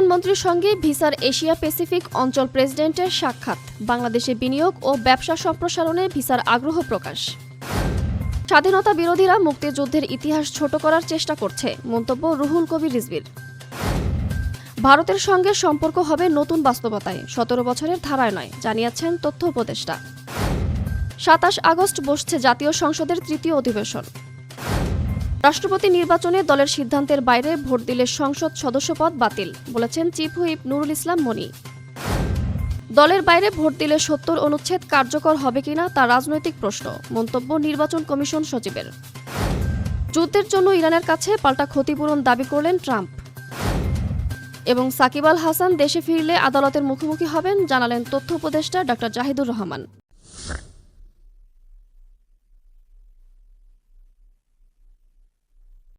প্রধানমন্ত্রীর সঙ্গে ভিসার এশিয়া প্যাসিফিক অঞ্চল প্রেসিডেন্টের সাক্ষাৎ, বাংলাদেশে বিনিয়োগ ও ব্যবসা সম্প্রসারণে ভিসার আগ্রহ প্রকাশ। স্বাধীনতা বিরোধীরা মুক্তিযুদ্ধের ইতিহাস ছোট করার চেষ্টা করছে, মন্তব্য রুহুল কবির রিজভীর। ভারতের সঙ্গে সম্পর্ক হবে নতুন বাস্তবতায়, 17 বছরের ধারায় নয়, জানিয়েছেন তথ্য উপদেষ্টা। 27 আগস্ট বসছে জাতীয় সংসদের তৃতীয় অধিবেশন। রাষ্ট্রপতি নির্বাচনে দলের সিদ্ধান্তের বাইরে ভোট দিলে সংসদ সদস্যপদ বাতিল, বলেছেন চিফ হুইপ নুরুল ইসলাম মনি। দলের বাইরে ভোট দিলে 70 অনুচ্ছেদ কার্যকর হবে কিনা তা রাজনৈতিক প্রশ্ন, মন্তব্য নির্বাচন কমিশন সচিবের। যুদ্ধের জন্য ইরানের কাছে পাল্টা ক্ষতিপূরণ দাবি করলেন ট্রাম্প। এবং সাকিব আল হাসান দেশে ফিরলে আদালতের মুখোমুখি হবেন, জানালেন তথ্য উপদেষ্টা ডা. জাহিদুর রহমান।